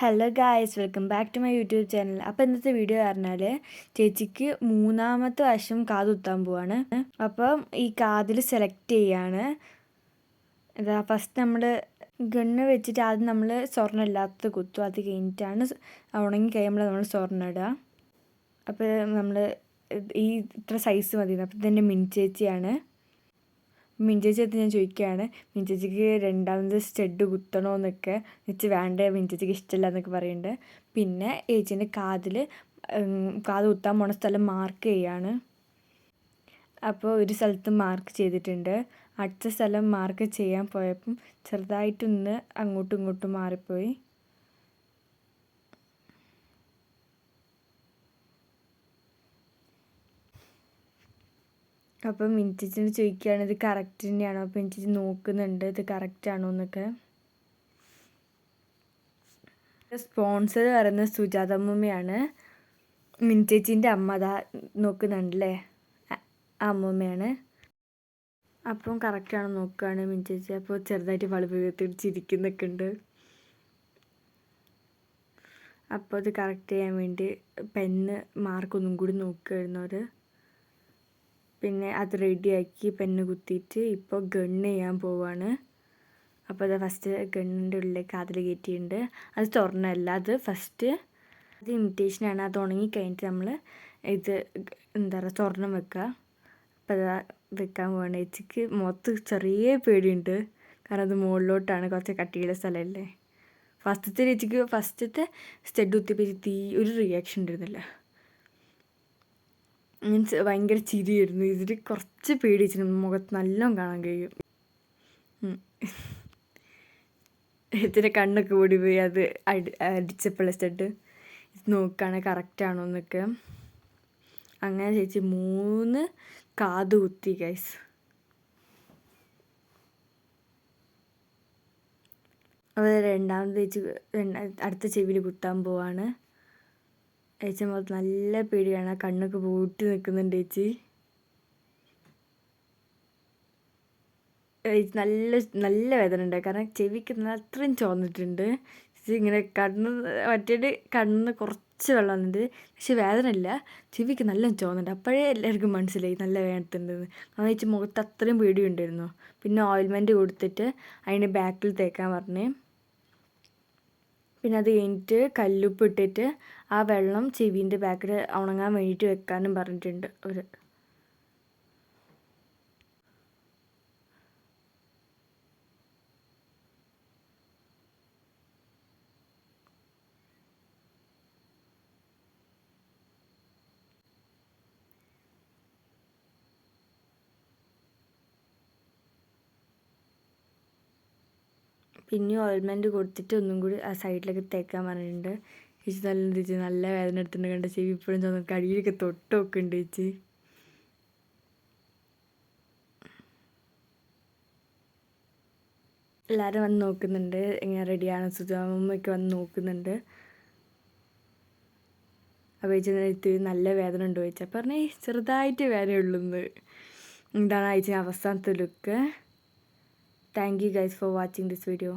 Hello guys, welcome back to my YouTube channel. അപ്പോൾ ഇന്നത്തെ video പറഞ്ഞാൽ ചേച്ചിക്ക് 3ാമത്തെ വർഷം കാത് കുത്താൻ പോവാണ്. അപ്പം ഈ കാതിൽ സെലക്ട് ചെയ്യാണ്. ഇതാ ഫസ്റ്റ് നമ്മൾ ഗണ്ണ് വെച്ചിട്ട് ആദ്യം നമ്മൾ സ്വർണ്ണം ഇല്ലാത്തത് കുത്തും. അത് കഴിഞ്ഞിട്ടാണ് ഉണങ്ങി കഴിയുമ്പോൾ നമ്മൾ സ്വർണ്ണം ഇടുക. അപ്പോൾ നമ്മൾ ഈ ഇത്ര സൈസ് മതി. അപ്പോൾ ഇതെൻ്റെ മിൻചേച്ചിയാണ്. മിൻചേച്ചി ഞാൻ ചോദിക്കുകയാണ്, മിൻചേച്ചിക്ക് രണ്ടാമത് സ്റ്റഡ് കുത്തണമെന്നൊക്കെ വെച്ച് വേണ്ട, മിൻചേച്ചിക്ക് ഇഷ്ടമില്ല എന്നൊക്കെ പറയുന്നുണ്ട്. പിന്നെ ഏച്ചീൻ്റെ കാത് കുത്താൻ പോണ സ്ഥലം മാർക്ക് ചെയ്യാണ്. അപ്പോൾ ഒരു സ്ഥലത്ത് മാർക്ക് ചെയ്തിട്ടുണ്ട്. അടുത്ത സ്ഥലം മാർക്ക് ചെയ്യാൻ പോയപ്പം ചെറുതായിട്ടൊന്ന് അങ്ങോട്ടും ഇങ്ങോട്ടും മാറിപ്പോയി. അപ്പം മിൻചേച്ചിയോട് ചോദിക്കുകയാണ് ഇത് കറക്റ്റ് തന്നെയാണോ. അപ്പം മിൻചേച്ചി നോക്കുന്നുണ്ട് ഇത് കറക്റ്റ് ആണോ എന്നൊക്കെ. സ്പോൺസർ പറയുന്നത് സുജാത അമ്മൂമ്മയാണ്. മിൻചേച്ചീൻ്റെ അമ്മ അതാ നോക്കുന്നുണ്ടല്ലേ, ആ അമ്മൂമ്മയാണ്. അപ്പം കറക്റ്റ് ആണോ നോക്കുകയാണ് മിൻചേച്ചി. അപ്പോൾ ചെറുതായിട്ട് വളപ്പിൽ ചിരിക്കുന്നൊക്കെ ഉണ്ട്. അപ്പോൾ അത് കറക്റ്റ് ചെയ്യാൻ വേണ്ടി പെന്ന് മാർക്കൊന്നും കൂടി നോക്കുമായിരുന്നു അവർ. പിന്നെ അത് റെഡിയാക്കി പെന്ന് കുത്തിയിട്ട് ഇപ്പോൾ ഗണ്ണ് ചെയ്യാൻ പോവാണ്. അപ്പോൾ അത് ഫസ്റ്റ് ഗണ്ണിൻ്റെ ഉള്ളിലേക്ക് അതിൽ കയറ്റിയിട്ടുണ്ട്. അത് തുറന്നല്ല, അത് ഫസ്റ്റ് അത് ഇമിറ്റേഷനാണ്. അത് ഉണങ്ങി കഴിഞ്ഞിട്ട് നമ്മൾ ഇത് എന്താ പറയുക സ്വർണ്ണം വെക്കുക. അപ്പോൾ അത് വെക്കാൻ പോവാണ്. ചേച്ചിക്ക് മുഖത്ത് ചെറിയ പേടിയുണ്ട്, കാരണം അത് മുകളിലോട്ടാണ്, കുറച്ച് കട്ടിയുള്ള സ്ഥലമല്ലേ. ഫസ്റ്റത്തെ സ്റ്റഡ് കുത്തിയപ്പോൾ ഒരു റിയാക്ഷൻ ഉണ്ടായിരുന്നില്ല. മീൻസ് ഭയങ്കര ചിരിയായിരുന്നു. ഇതിൽ കുറച്ച് പേടി വെച്ചിട്ടുണ്ട്, മുഖത്ത് നല്ലോണം കാണാൻ കഴിയും. ഇതിൻ്റെ കണ്ണൊക്കെ ഓടിപ്പോയി അത് അടിച്ചപ്പോഴുള്ള സ്റ്റഡ്. ഇത് നോക്കുകയാണ് കറക്റ്റാണോ എന്നൊക്കെ. അങ്ങനെ ചേച്ചി 3 കാത് കുത്തി ഗൈസ്. അപ്പോൾ രണ്ടാമത് ചേച്ചി അടുത്ത ചെവിയിൽ കുത്താൻ പോവാണ്. ചേച്ചി മുഖത്ത് നല്ല പേടിയാണ്, കണ്ണൊക്കെ പൂട്ടി നിൽക്കുന്നുണ്ട് ചേച്ചി. നല്ല നല്ല വേദന ഉണ്ട്, കാരണം ചെവിക്ക് അത്രയും ചോന്നിട്ടുണ്ട്. ചേച്ചി ഇങ്ങനെ കണ്ണിന്ന് കുറച്ച് വെള്ളം വന്നിട്ട്, പക്ഷെ വേദന ഇല്ല, ചെവിക്ക് നല്ല ചോന്നുണ്ട്. അപ്പോഴേ എല്ലാവർക്കും മനസ്സിലായി നല്ല വേദനയുണ്ടെന്ന്. കാരണം ചേച്ചി മുഖത്ത് അത്രയും പേടിയുണ്ടായിരുന്നു. പിന്നെ ഓയിൽമെൻറ്റ് കൊടുത്തിട്ട് അതിൻ്റെ ബാക്കിൽ തേക്കാൻ പറഞ്ഞ്. പിന്നെ അത് കഴിഞ്ഞിട്ട് കല്ലുപ്പ് ഇട്ടിട്ട് ആ വെള്ളം ചെവീൻ്റെ ബാക്കിൽ ഉണങ്ങാൻ വേണ്ടിയിട്ട് വെക്കാനും പറഞ്ഞിട്ടുണ്ട് അവർ. പിന്നെ ഓയിൽമെൻറ്റ് കൊടുത്തിട്ട് ഒന്നും കൂടി ആ സൈഡിലൊക്കെ തേക്കാൻ പറഞ്ഞിട്ടുണ്ട്. ചേച്ചി നല്ല വേദന എടുത്തിട്ടുണ്ട്, കണ്ട ചെവി ഇപ്പോഴും തോന്നുന്നു, കടിയിലൊക്കെ തൊട്ടൊക്കെ ഉണ്ട് ചേച്ചി. എല്ലാവരും വന്ന് നോക്കുന്നുണ്ട് എങ്ങനെ റെഡിയാണ്. സുജാമമ്മയൊക്കെ വന്ന് നോക്കുന്നുണ്ട്. അപ്പോൾ ചേച്ചി നല്ല വേദന ഉണ്ടോ ചോദിച്ചാൽ പറഞ്ഞേ ചെറുതായിട്ട് വേദനയുള്ളൂന്ന്. ഇതാണ് ചേച്ചി അവസാനത്തെ look. Thank you guys for watching this video.